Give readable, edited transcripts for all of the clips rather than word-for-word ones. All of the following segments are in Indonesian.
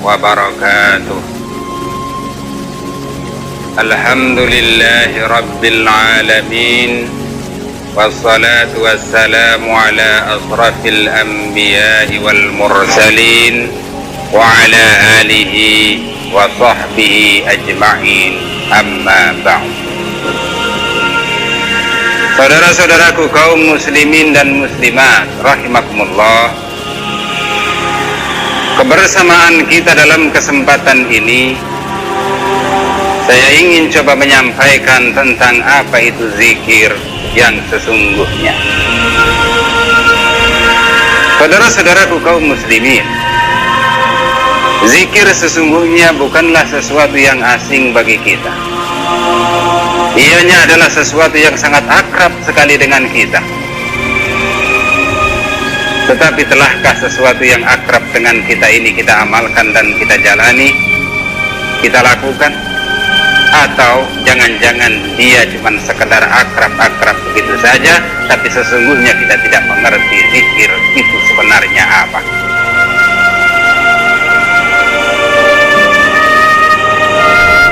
wabarakatuh. Alhamdulillahi rabbil alamin, wassalatu wassalamu ala asrafil anbiya'i wal mursalin wa ala alihi wa sahbihi ajma'in, amma ba'd. Saudara-saudaraku kaum muslimin dan muslimat rahimakumullah, kebersamaan kita dalam kesempatan ini saya ingin coba menyampaikan tentang apa itu zikir yang sesungguhnya. Saudara-saudaraku kaum muslimin, zikir sesungguhnya bukanlah sesuatu yang asing bagi kita. Ianya adalah sesuatu yang sangat akrab sekali dengan kita. Tetapi telahkah sesuatu yang akrab dengan kita ini kita amalkan dan kita jalani, kita lakukan? Atau jangan-jangan dia cuma sekedar akrab-akrab begitu saja, tapi sesungguhnya kita tidak mengerti zikir itu sebenarnya apa?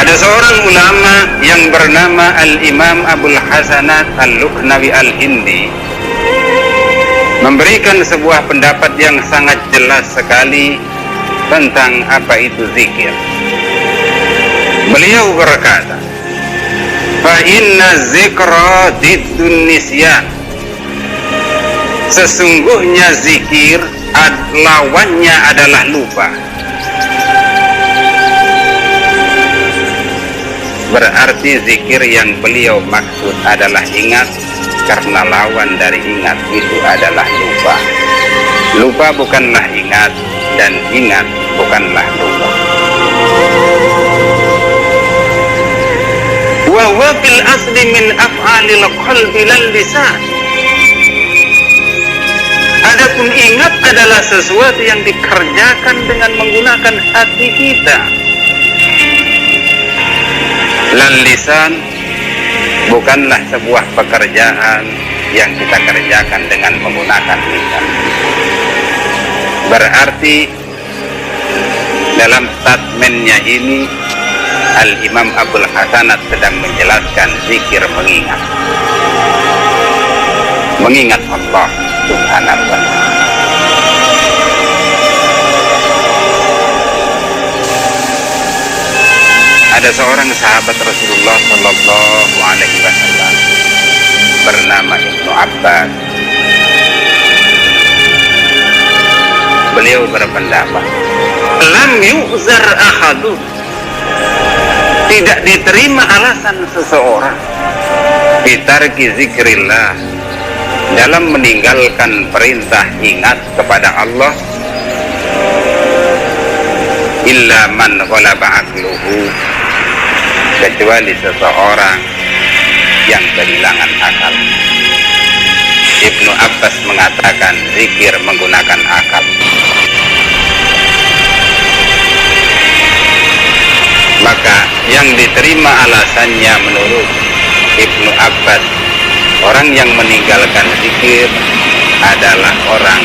Ada seorang ulama yang bernama Al-Imam Abul Hasanat Al-Lukhnawi Al-Hindi memberikan sebuah pendapat yang sangat jelas sekali tentang apa itu zikir. Beliau berkata, fa inna zikra diddun nisyan. Sesungguhnya zikir lawannya adalah lupa. Berarti zikir yang beliau maksud adalah ingat, karena lawan dari ingat itu adalah lupa. Lupa bukanlah ingat, dan ingat bukanlah lupa. Wa huwa fil asli min af'alil qalbi lal lisan. Adapun ingat adalah sesuatu yang dikerjakan dengan menggunakan hati kita. Lal lisan bukanlah sebuah pekerjaan yang kita kerjakan dengan menggunakan lisan. Berarti dalam statementnya ini Al-Imam Abul Hasanat sedang menjelaskan zikir mengingat. Mengingat Allah Subhanahu wa ta'ala. Ada seorang sahabat Rasulullah Sallallahu Alaihi Wasallam bernama Ibnu Abbas. Beliau berpendapat, lam yu'zar ahadu, tidak diterima alasan seseorang bitarki zikrillah, dalam meninggalkan perintah ingat kepada Allah, illa man ghalaba aqluhu, kecuali seseorang yang kehilangan akal. Ibnu Abbas mengatakan zikir menggunakan akal. Maka yang diterima alasannya menurut Ibnu Abbas, orang yang meninggalkan zikir adalah orang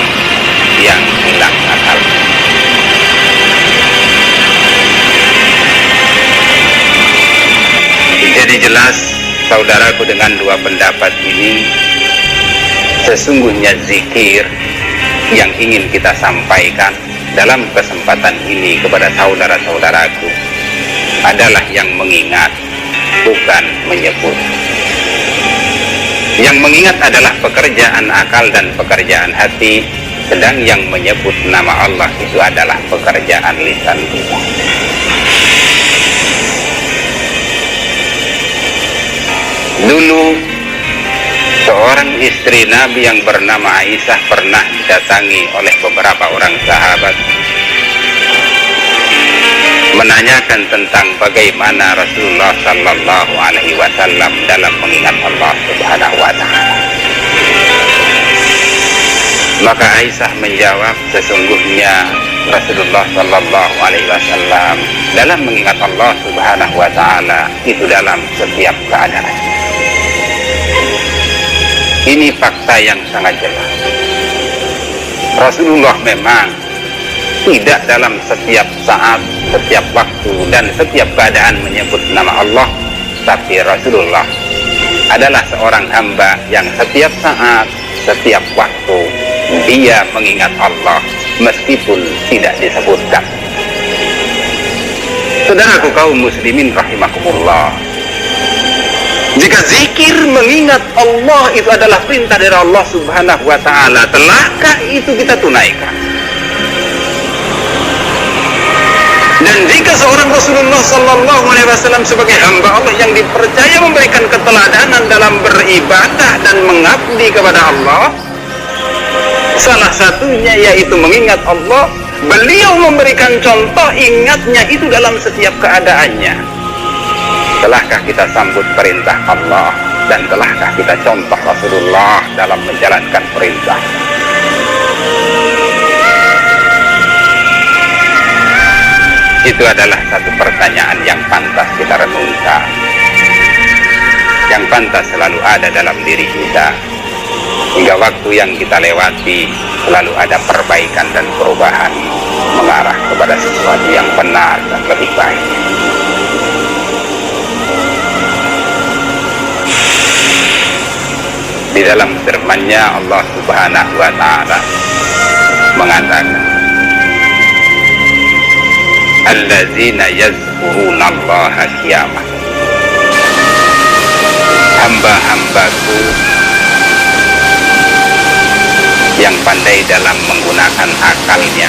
yang hilang akal. Jadi jelas saudaraku, dengan dua pendapat ini sesungguhnya zikir yang ingin kita sampaikan dalam kesempatan ini kepada saudara-saudaraku adalah yang mengingat, bukan menyebut. Yang mengingat adalah pekerjaan akal dan pekerjaan hati, sedang yang menyebut nama Allah itu adalah pekerjaan lisan kita. Dulu seorang istri Nabi yang bernama Aisyah pernah didatangi oleh beberapa orang sahabat menanyakan tentang bagaimana Rasulullah Sallallahu Alaihi Wasallam dalam mengingat Allah Subhanahu Wa Taala. Maka Aisyah menjawab, sesungguhnya Rasulullah Sallallahu Alaihi Wasallam dalam mengingat Allah Subhanahu Wa Taala itu dalam setiap keadaan. Ini fakta yang sangat jelas. Rasulullah memang tidak dalam setiap saat, setiap waktu, dan setiap keadaan menyebut nama Allah, tapi Rasulullah adalah seorang hamba yang setiap saat, setiap waktu dia mengingat Allah meskipun tidak disebutkan. Saudaraku kaum muslimin rahimakumullah, jika zikir mengingat Allah itu adalah perintah dari Allah Subhanahu wa ta'ala, telahkah itu kita tunaikan? Dan jika seorang Rasulullah Sallallahu Alaihi Wasallam sebagai hamba Allah yang dipercaya memberikan keteladanan dalam beribadah dan mengabdi kepada Allah, salah satunya yaitu mengingat Allah, beliau memberikan contoh ingatnya itu dalam setiap keadaannya. Telahkah kita sambut perintah Allah dan telahkah kita contoh Rasulullah dalam menjalankan perintah? Itu adalah satu pertanyaan yang pantas kita renungkan, yang pantas selalu ada dalam diri kita. Hingga waktu yang kita lewati selalu ada perbaikan dan perubahan mengarah kepada sesuatu yang benar dan lebih baik. Di dalam firman-Nya Allah Subhanahu wa ta'ala mengatakan, allazina yazkuruna Allaha qiyaman, hamba-hambaku yang pandai dalam menggunakan akalnya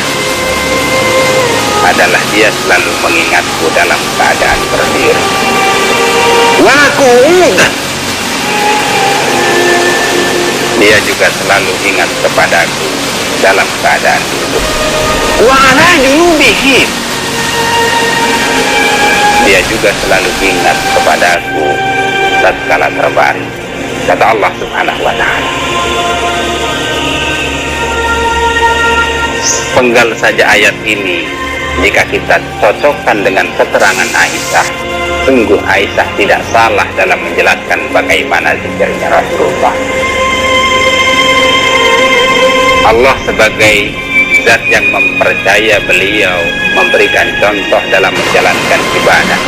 adalah dia selalu mengingatku dalam keadaan berdiri, wa qu'udan, dia juga selalu ingat kepadaku dalam keadaan duduk, wa ala junubihim, dia juga selalu ingat kepadaku tatkala terbaring. Kata Allah Subhanahu wa ta'ala. Penggal saja ayat ini, jika kita cocokkan dengan keterangan Aisyah, sungguh Aisyah tidak salah dalam menjelaskan bagaimana zikirnya Rasulullah. Allah sebagai zat yang mempercaya beliau memberikan contoh dalam menjalankan ibadah,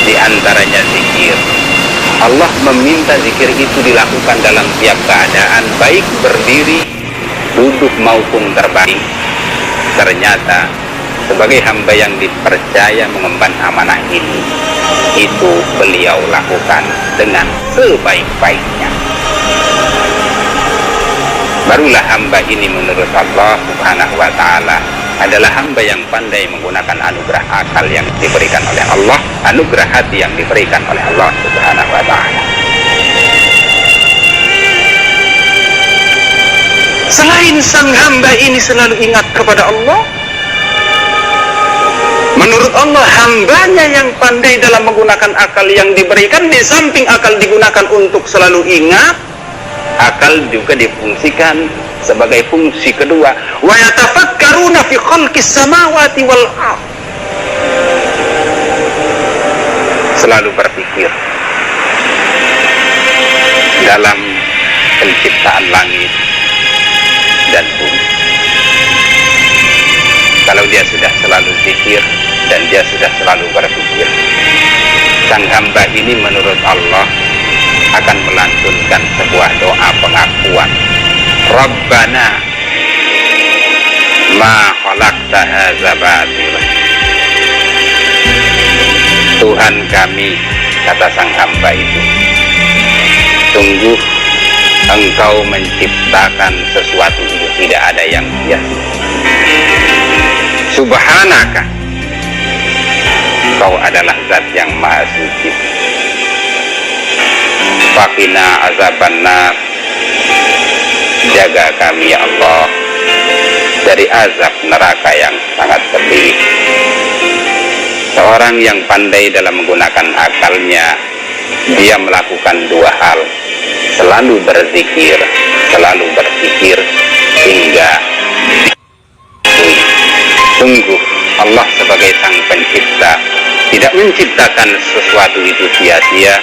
di antaranya zikir. Allah meminta zikir itu dilakukan dalam tiap keadaan, baik berdiri, duduk maupun terbaring. Ternyata sebagai hamba yang dipercaya mengemban amanah ini, itu beliau lakukan dengan sebaik-baiknya. Barulah hamba ini menurut Allah Subhanahu wa ta'ala adalah hamba yang pandai menggunakan anugerah akal yang diberikan oleh Allah, anugerah hati yang diberikan oleh Allah Subhanahu wa ta'ala. Selain sang hamba ini selalu ingat kepada Allah, menurut Allah hambanya yang pandai dalam menggunakan akal yang diberikan, di samping akal digunakan untuk selalu ingat, akal juga difungsikan sebagai fungsi kedua, wa yatafakkaruna fi khalqis samawati wal ardh, selalu berpikir dalam penciptaan langit dan bumi. Kalau dia sudah selalu zikir dan dia sudah selalu berpikir, sang hamba ini menurut Allah akan melantunkan sebuah doa pengakuan, Rabbana ma khalaqta hadza batila, Tuhan kami, kata sang hamba itu, sungguh Engkau menciptakan sesuatu itu tidak ada yang sia-sia. Subhanaka, Engkau adalah zat yang maha suci. Faqina azabannar, jaga kami ya Allah dari azab neraka yang sangat pedih. Seorang yang pandai dalam menggunakan akalnya, dia melakukan dua hal, selalu berzikir, selalu berpikir, hingga sungguh Allah sebagai sang pencipta tidak menciptakan sesuatu itu sia-sia,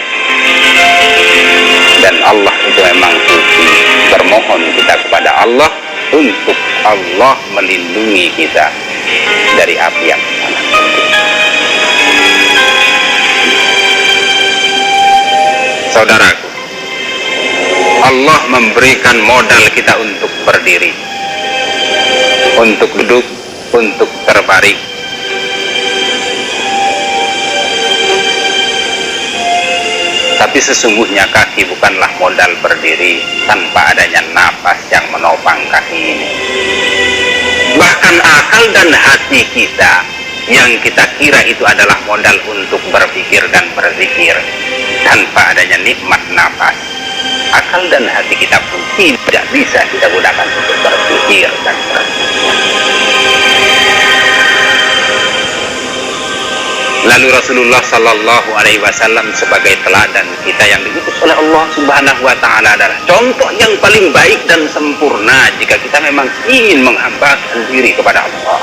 dan Allah itu memang suci. Bermohon kita kepada Allah untuk Allah melindungi kita dari api yang sangat pedih. Saudaraku, Allah memberikan modal kita untuk berdiri, untuk duduk, untuk terbaring. Tapi sesungguhnya kaki bukanlah modal berdiri tanpa adanya napas yang menopang kaki ini. Bahkan akal dan hati kita yang kita kira itu adalah modal untuk berpikir dan berzikir, tanpa adanya nikmat napas, akal dan hati kita pun tidak bisa kita gunakan untuk berpikir dan berzikir. Lalu Rasulullah Sallallahu Alaihi Wasallam sebagai teladan kita yang diutus oleh Allah Subhanahu Wa Taala adalah contoh yang paling baik dan sempurna jika kita memang ingin menghambakan diri kepada Allah.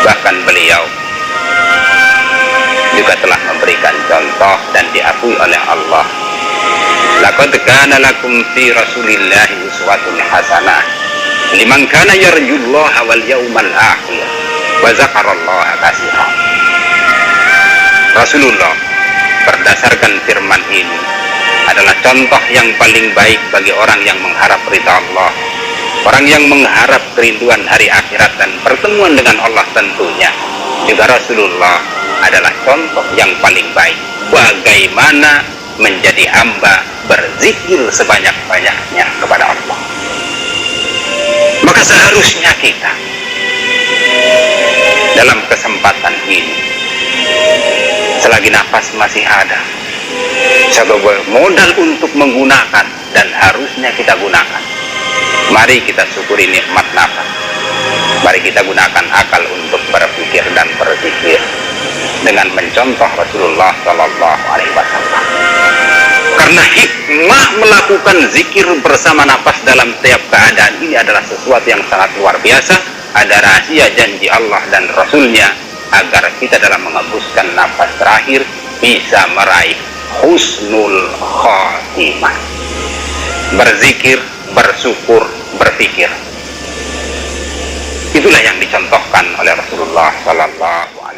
Bahkan beliau juga telah memberikan contoh dan diakui oleh Allah. Laqad kana lakum fi Rasulillahi uswatun hasanah liman kana yarjullaha wal yawmal akhir wa dzakarallaha katsiran. Rasulullah berdasarkan firman ini adalah contoh yang paling baik bagi orang yang mengharap ridha Allah, orang yang mengharap kerinduan hari akhirat dan pertemuan dengan Allah tentunya. Juga Rasulullah adalah contoh yang paling baik bagaimana menjadi hamba berzikir sebanyak-banyaknya kepada Allah. Maka seharusnya kita dalam kesempatan ini, selagi nafas masih ada, sebagai modal untuk menggunakan dan harusnya kita gunakan, mari kita syukuri nikmat nafas. Mari kita gunakan akal untuk berpikir dan berzikir dengan mencontoh Rasulullah Sallallahu Alaihi Wasallam. Karena hikmah melakukan zikir bersama nafas dalam setiap keadaan ini adalah sesuatu yang sangat luar biasa. Ada rahasia janji Allah dan Rasulnya agar kita dalam menghembuskan nafas terakhir bisa meraih husnul khatimah. Berzikir, bersyukur, berpikir, itulah yang dicontohkan oleh Rasulullah Sallallahu Alaihi Wasallam.